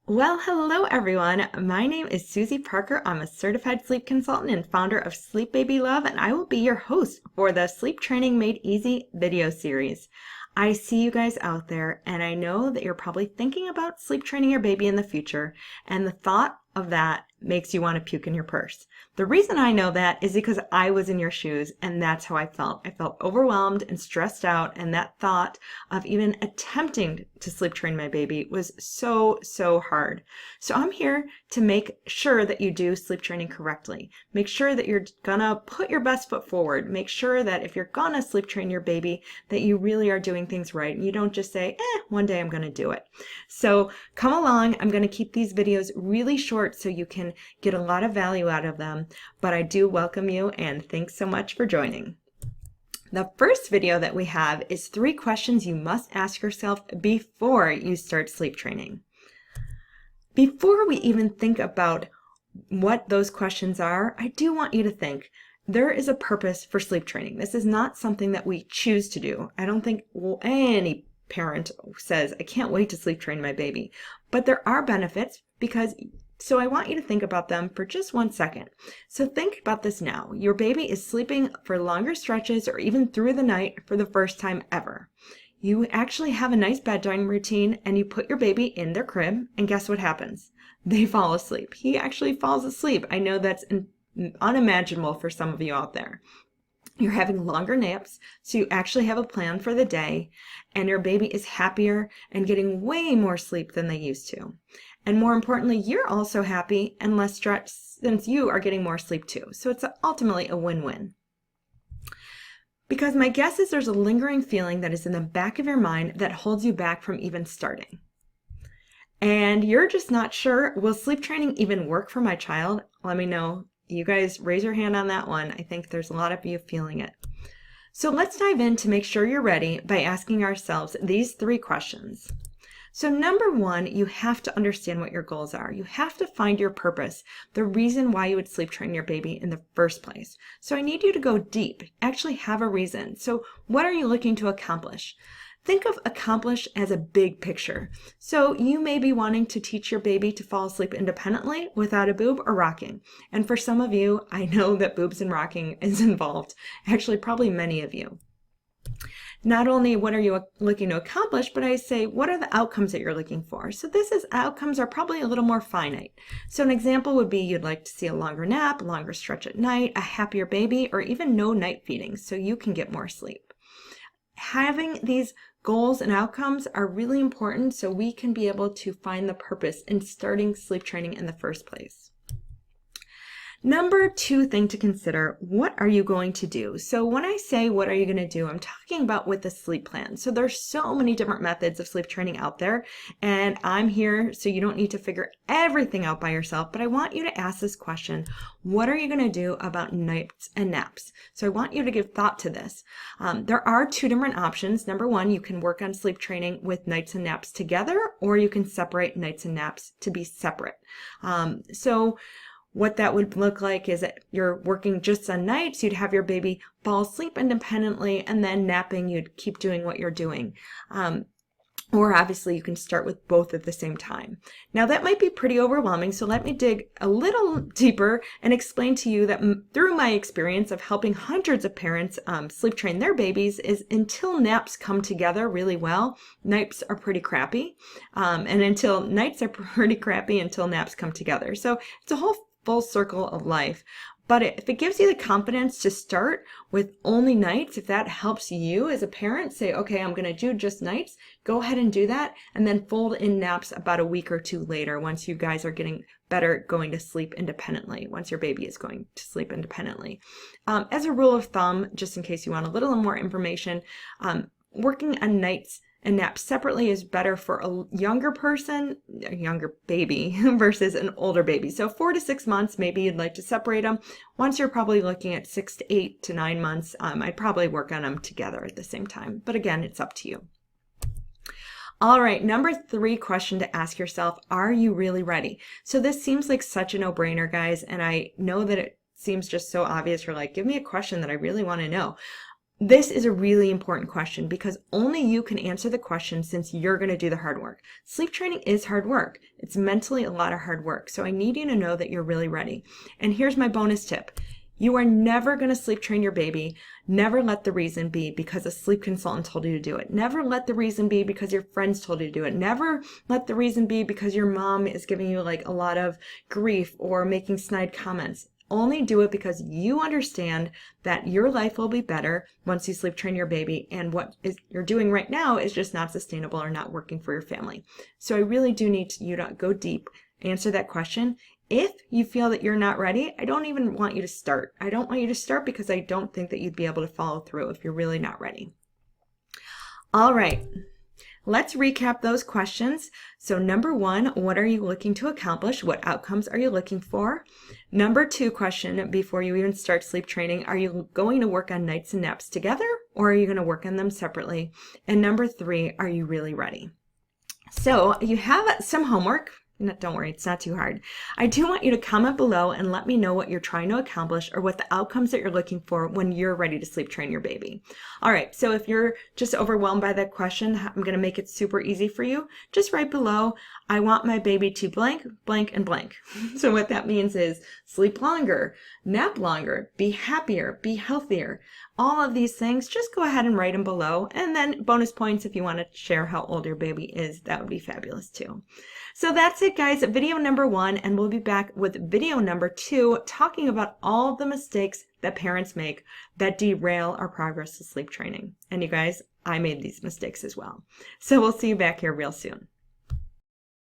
Well, hello everyone. My name is Susie Parker. I'm a certified sleep consultant and founder of Sleep Baby Love, and I will be your host for the Sleep Training Made Easy video series. I see you guys out there, and I know that you're probably thinking about sleep training your baby in the future, and the thought of that makes you want to puke in your purse. The reason I know that is because I was in your shoes, and that's how I felt. I felt overwhelmed and stressed out, and that thought of even attempting to sleep train my baby was so hard. So I'm here to make sure that you do sleep training correctly. Make sure that you're gonna put your best foot forward. Make sure that if you're gonna sleep train your baby, that you really are doing things right and you don't just say, one day I'm gonna do it. So come along. I'm gonna keep these videos really short so you can get a lot of value out of them, but I do welcome you and thanks so much for joining. The first video that we have is 3 questions you must ask yourself before you start sleep training. Before we even think about what those questions are, I do want you to think there is a purpose for sleep training. This is not something that we choose to do. I don't think any parent says, I can't wait to sleep train my baby. But there are benefits so I want you to think about them for just 1 second. So think about this now. Your baby is sleeping for longer stretches or even through the night for the first time ever. You actually have a nice bedtime routine and you put your baby in their crib and guess what happens? They fall asleep. He actually falls asleep. I know that's unimaginable for some of you out there. You're having longer naps, so you actually have a plan for the day, and your baby is happier and getting way more sleep than they used to. And more importantly, you're also happy and less stressed since you are getting more sleep too. So it's ultimately a win-win. Because my guess is there's a lingering feeling that is in the back of your mind that holds you back from even starting. And you're just not sure, will sleep training even work for my child? Let me know. You guys raise your hand on that one. I think there's a lot of you feeling it. So let's dive in to make sure you're ready by asking ourselves these 3 questions. So number 1, you have to understand what your goals are. You have to find your purpose, the reason why you would sleep train your baby in the first place. So I need you to go deep, actually have a reason. So what are you looking to accomplish? Think of accomplish as a big picture. So you may be wanting to teach your baby to fall asleep independently without a boob or rocking. And for some of you, I know that boobs and rocking is involved. Actually, probably many of you. Not only what are you looking to accomplish, but I say, what are the outcomes that you're looking for? So outcomes are probably a little more finite. So an example would be you'd like to see a longer nap, a longer stretch at night, a happier baby, or even no night feeding so you can get more sleep. Having these goals and outcomes are really important so we can be able to find the purpose in starting sleep training in the first place. Number 2 thing to consider, what are you going to do? So when I say what are you going to do, I'm talking about with a sleep plan. So there's so many different methods of sleep training out there, and I'm here so you don't need to figure everything out by yourself, but I want you to ask this question, what are you going to do about nights and naps? So I want you to give thought to this. There are 2 different options. Number 1, you can work on sleep training with nights and naps together, or you can separate nights and naps to be separate. What that would look like is that you're working just on nights, you'd have your baby fall asleep independently, and then napping, you'd keep doing what you're doing. Or obviously you can start with both at the same time. Now that might be pretty overwhelming, so let me dig a little deeper and explain to you that through my experience of helping hundreds of parents sleep train their babies is until naps come together really well, nights are pretty crappy. And until nights are pretty crappy until naps come together. So it's a whole full circle of life. But if it gives you the confidence to start with only nights, if that helps you as a parent say, okay, I'm going to do just nights, go ahead and do that, and then fold in naps about a week or 2 later once you guys are getting better going to sleep independently, once your baby is going to sleep independently. As a rule of thumb, just in case you want a little more information, working on nights and naps separately is better for a younger person, a younger baby versus an older baby. So 4 to 6 months, maybe you'd like to separate them. Once you're probably looking at 6 to 8 to 9 months, I'd probably work on them together at the same time. But again, it's up to you. All right, number 3 question to ask yourself, are you really ready? So this seems like such a no-brainer, guys, and I know that it seems just so obvious. You're like, give me a question that I really want to know. This is a really important question because only you can answer the question since you're going to do the hard work. Sleep training is hard work. It's mentally a lot of hard work. So I need you to know that you're really ready. And here's my bonus tip. You are never going to sleep train your baby. Never let the reason be because a sleep consultant told you to do it. Never let the reason be because your friends told you to do it. Never let the reason be because your mom is giving you like a lot of grief or making snide comments. Only do it because you understand that your life will be better once you sleep train your baby, and what you're doing right now is just not sustainable or not working for your family. So I really do need you to go deep, answer that question. If you feel that you're not ready, I don't even want you to start. I don't want you to start because I don't think that you'd be able to follow through if you're really not ready. All right. Let's recap those questions. So number 1, what are you looking to accomplish? What outcomes are you looking for? Number 2 question, before you even start sleep training, are you going to work on nights and naps together, or are you going to work on them separately? And number 3, are you really ready? So you have some homework. Don't worry, it's not too hard. I do want you to comment below and let me know what you're trying to accomplish or what the outcomes that you're looking for when you're ready to sleep train your baby. All right, so if you're just overwhelmed by that question, I'm going to make it super easy for you. Just write below, I want my baby to blank, blank, and blank. So what that means is sleep longer, nap longer, be happier, be healthier. All of these things, just go ahead and write them below. And then bonus points if you want to share how old your baby is, that would be fabulous too. So that's it, guys, video number 1, and we'll be back with video number 2 talking about all the mistakes that parents make that derail our progress to sleep training. And you guys, I made these mistakes as well. So we'll see you back here real soon.